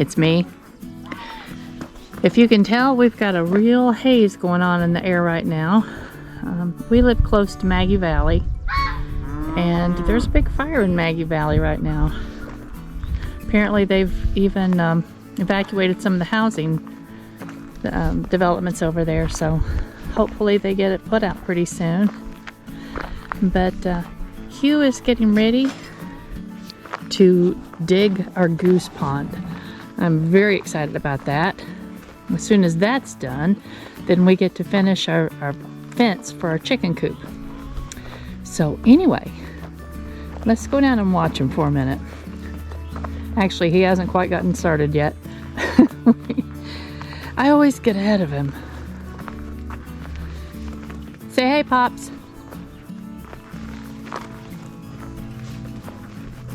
It's me. If you can tell, we've got a real haze going on in the air right now. We live close to Maggie Valley, and there's a big fire in Maggie Valley right now. Apparently they've even evacuated some of the housing developments over there, so hopefully they get it put out pretty soon. But Hugh is getting ready to dig our goose pond. I'm very excited about that. As soon as that's done, then we get to finish our fence for our chicken coop. So anyway, let's go down and watch him for a minute. Actually, he hasn't quite gotten started yet. I always get ahead of him. Say hey, Pops.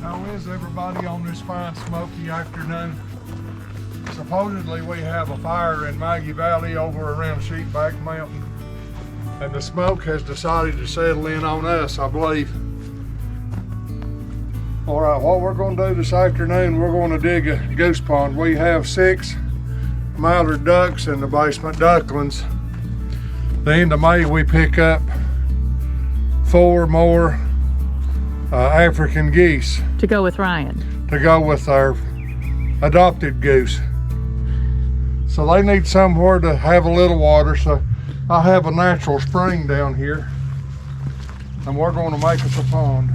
How is everybody on this fine smoky afternoon? Supposedly we have a fire in Maggie Valley over around Sheepback Mountain, and the smoke has decided to settle in on us, I believe. All right, what we're going to do this afternoon, we're going to dig a goose pond. We have 6 mallard ducks in the basement, ducklings. The end of May we pick up 4 more African geese. To go with Ryan. To go with our adopted goose. So they need somewhere to have a little water, so I have a natural spring down here, and we're going to make us a pond.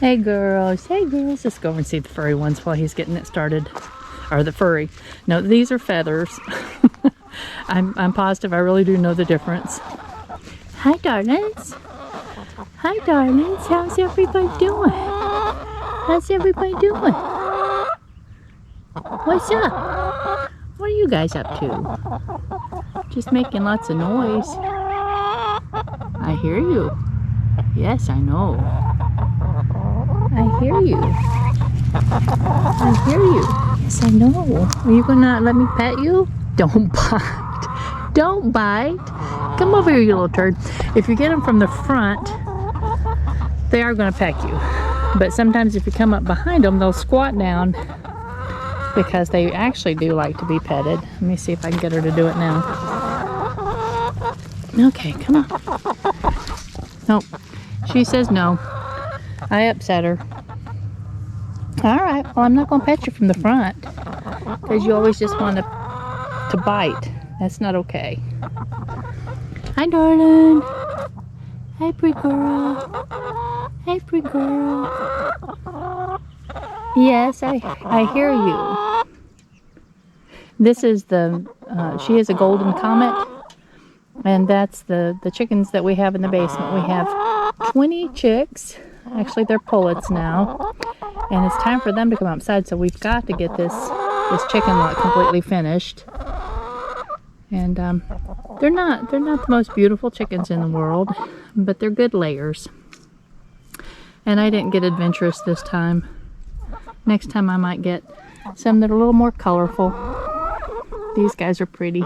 Hey girls, let's go over and see the furry ones while he's getting it started. Or the furry. No, these are feathers. I'm positive I really do know the difference. Hi darlings. Hi darlings, how's everybody doing? How's everybody doing? What's up? What are you guys up to? Just making lots of noise. I hear you. Yes, I know. I hear you. I hear you. Yes, I know. Are you gonna let me pet you? Don't bite. Don't bite. Come over here, you little turd. If you get them from the front, they are gonna peck you. But sometimes if you come up behind them, they'll squat down because they actually do like to be petted. Let me see if I can get her to do it now. Okay, come on. Nope. She says no. I upset her. Alright, well I'm not going to pet you from the front because you always just want to bite. That's not okay. Hi darling. Hey pretty girl. Hey pretty girl. Yes, I hear you. This is the, she is a golden comet, and that's the chickens that we have in the basement. We have 20 chicks. Actually, they're pullets now, and it's time for them to come outside. So we've got to get this chicken lot completely finished. And they're not the most beautiful chickens in the world, but they're good layers. And I didn't get adventurous this time. Next time I might get some that are a little more colorful. These guys are pretty.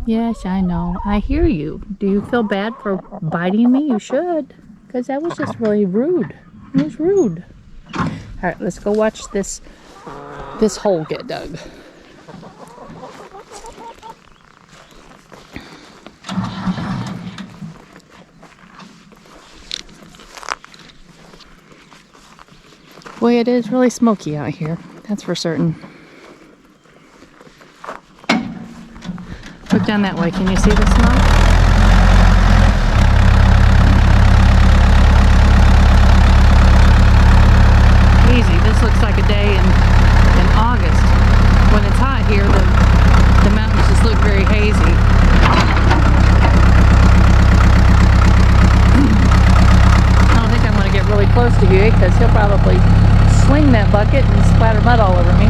Yes, I know. I hear you. Do you feel bad for biting me? You should, because that was just really rude. It was rude. All right, let's go watch this hole get dug. Boy, it is really smoky out here. That's for certain. Look down that way. Can you see the smoke? Easy. This looks like a day in August. When it's hot here, the mountains just look very hazy. I don't think I'm going to get really close to Hugh because he'll probably swing that bucket and splatter mud all over me.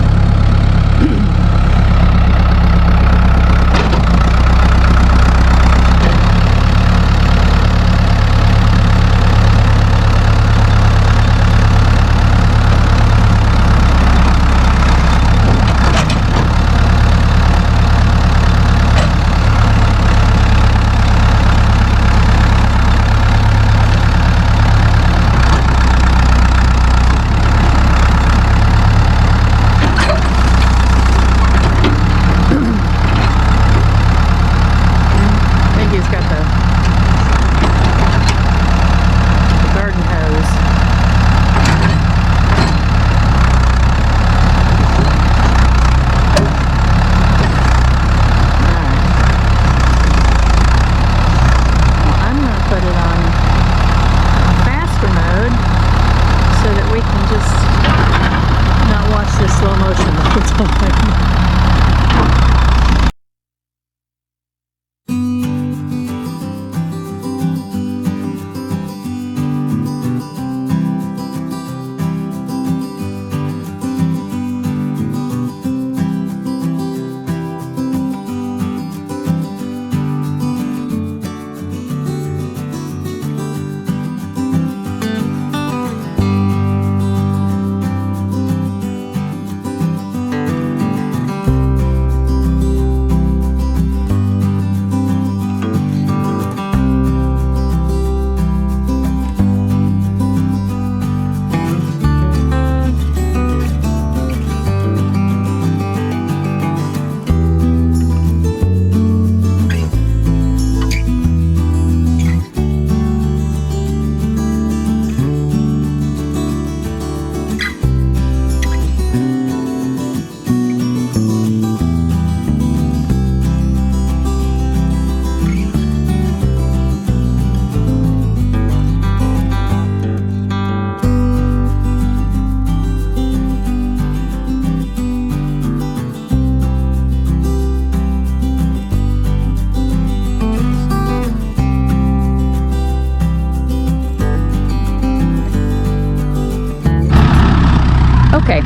Okay,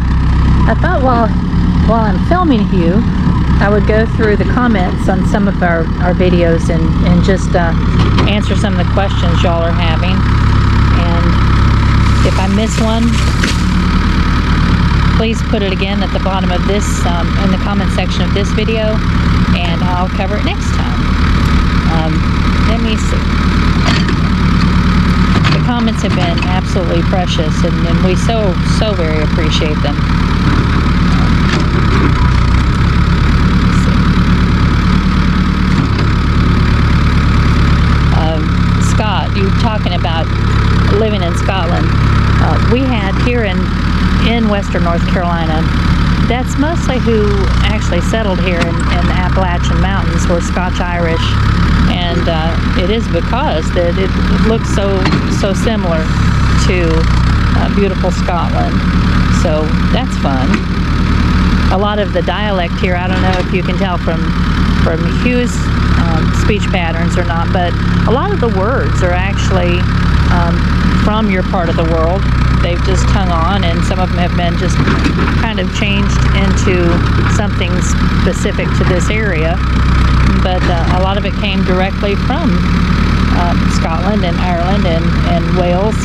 I thought while I'm filming Hugh, I would go through the comments on some of our videos and just answer some of the questions y'all are having. And if I miss one, please put it again at the bottom of this, in the comment section of this video, and I'll cover it next time. Let me see. The comments have been absolutely precious, and we so very appreciate them. Scott, you talking about living in Scotland. We had here in western North Carolina, that's mostly who actually settled here in the Appalachian Mountains, were Scotch-Irish, and it is because that it looks so similar to beautiful Scotland, so that's fun. A lot of the dialect here, I don't know if you can tell from Hugh's speech patterns or not, but a lot of the words are actually from your part of the world. They've just hung on, and some of them have been just kind of changed into something specific to this area. But a lot of it came directly from Scotland and Ireland and Wales.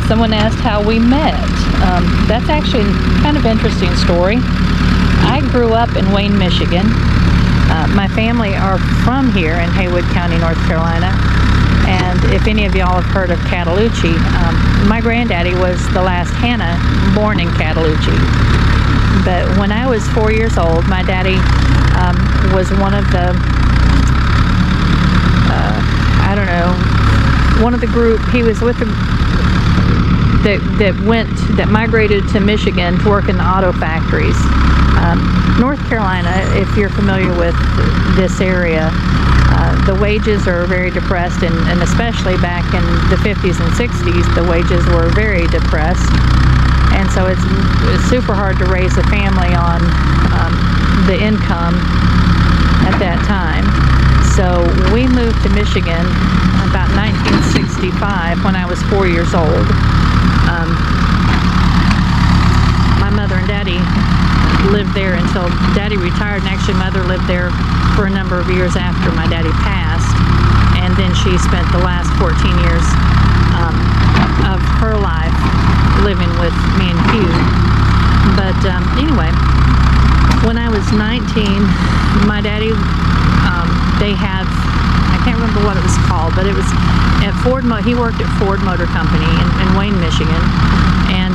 Someone asked how we met. That's actually kind of an interesting story. I grew up in Wayne, Michigan. My family are from here in Haywood County, North Carolina. And if any of y'all have heard of Cataloochee, my granddaddy was the last Hannah born in Cataloochee. But when I was 4 years old, my daddy was one of the, I don't know, one of the group, he was with the that migrated to Michigan to work in the auto factories. North Carolina, if you're familiar with this area, the wages are very depressed, and especially back in the 50s and 60s, the wages were very depressed, and so it's super hard to raise a family on the income at that time. So we moved to Michigan about 1965 when I was 4 years old. My mother and daddy lived there until Daddy retired, and actually Mother lived there for a number of years after my daddy passed, and then she spent the last 14 years of her life living with me and Hugh. But anyway, when I was 19, my daddy, they had, I can't remember what it was called, but it was at Ford. He worked at Ford Motor Company in Wayne, Michigan, and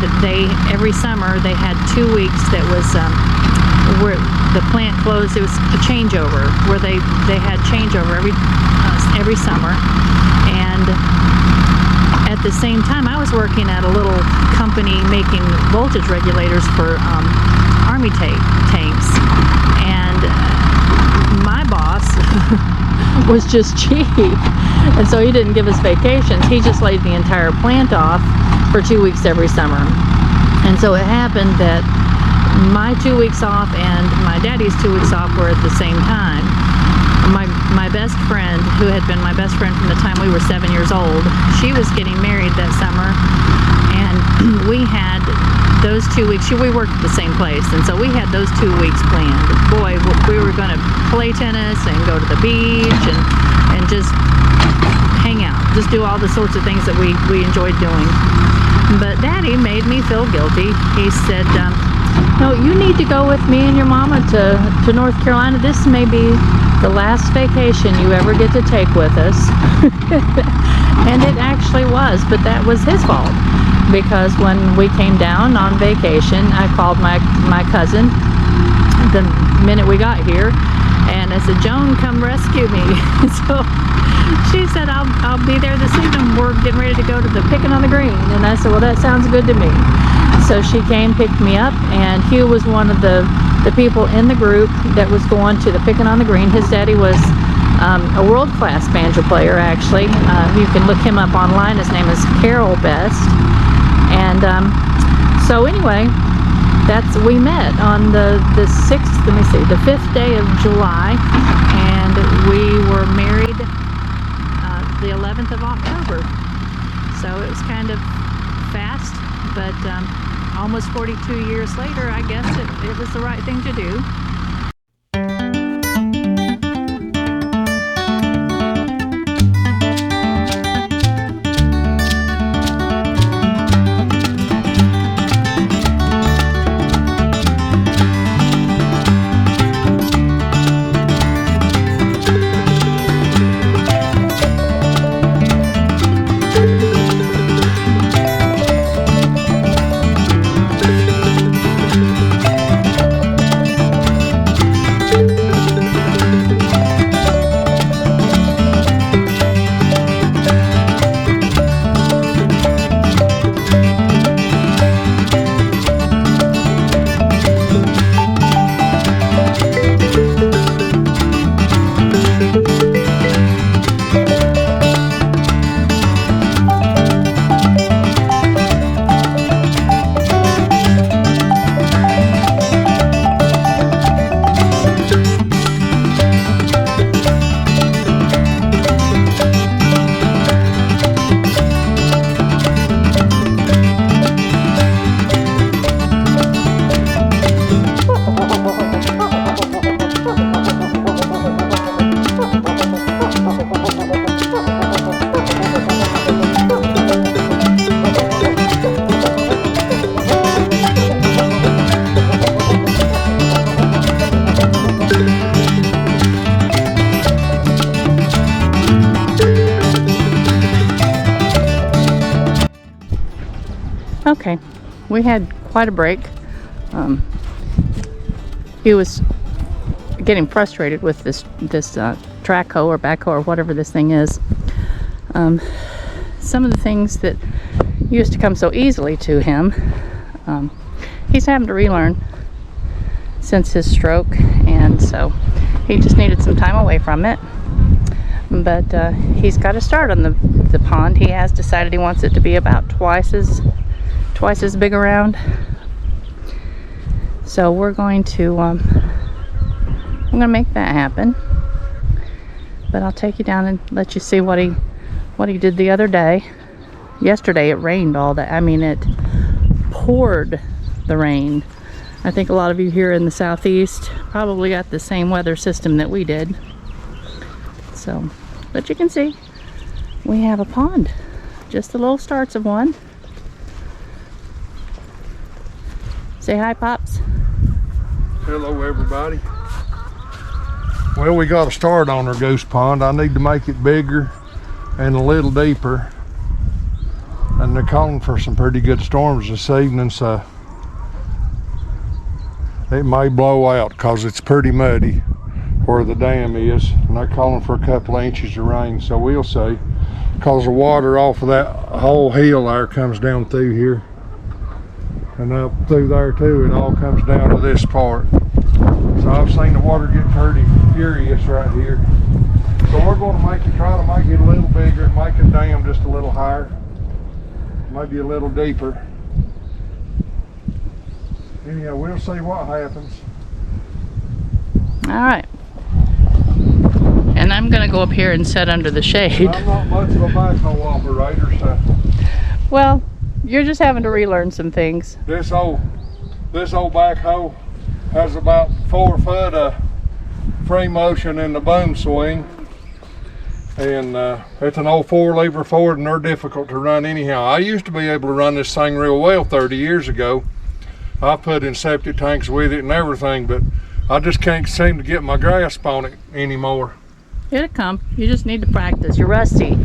every summer they had 2 weeks that was where the plant closed. It was a changeover where they had changeover every summer, and at the same time I was working at a little company making voltage regulators for army tanks, and my boss was just cheap, and so he didn't give us vacations. He just laid the entire plant off for 2 weeks every summer. And so it happened that my 2 weeks off and my daddy's 2 weeks off were at the same time. My best friend, who had been my best friend from the time we were 7 years old, she was getting married that summer, and we had those 2 weeks. We worked at the same place, and so we had those 2 weeks planned. Boy, we were going to play tennis and go to the beach and just hang out, just do all the sorts of things that we enjoyed doing. But Daddy made me feel guilty. He said, no, you need to go with me and your mama to North Carolina. This may be the last vacation you ever get to take with us. And it actually was, but that was his fault, because when we came down on vacation, I called my cousin the minute we got here, and I said, Joan, come rescue me. So she said, I'll be there this evening. We're getting ready to go to the Picking on the Green. And I said, well, that sounds good to me. So she came, picked me up, and Hugh was one of the people in the group that was going to the Picking on the Green. His daddy was a world-class banjo player, actually. You can look him up online. His name is Carol Best. And so anyway, we met on the 6th, let me see, the 5th day of July, and we were married the 11th of October. So it was kind of fast, but almost 42 years later, I guess it was the right thing to do. Okay, we had quite a break. He was getting frustrated with this track hoe or backhoe or whatever this thing is. Some of the things that used to come so easily to him, he's having to relearn since his stroke, and so he just needed some time away from it. But he's got to start on the pond. He has decided he wants it to be about twice as big around. So we're going to I'm gonna make that happen. But I'll take you down and let you see what he did the other day. Yesterday it rained all day. I mean, it poured the rain I think a lot of you here in the southeast probably got the same weather system that we did. So, but you can see we have a pond, just the little starts of one. Say hi, Pops. Hello, everybody. Well, we got a start on our Goose Pond. I need to make it bigger and a little deeper. And they're calling for some pretty good storms this evening, so it may blow out because it's pretty muddy where the dam is. And they're calling for a couple of inches of rain, so we'll see. Because the water off of that whole hill there comes down through here. And up through there too, it all comes down to this part. So I've seen the water get pretty furious right here. So we're going to try to make it a little bigger, make the dam just a little higher, maybe a little deeper. Anyhow, we'll see what happens. All right. And I'm going to go up here and sit under the shade. I'm not much of a backhoe operator, so. Well, you're just having to relearn some things. This old backhoe has about 4 foot of free motion in the boom swing. And it's an old 4-lever Ford, and they're difficult to run anyhow. I used to be able to run this thing real well 30 years ago. I put in septic tanks with it and everything, but I just can't seem to get my grasp on it anymore. It'll come. You just need to practice. You're rusty.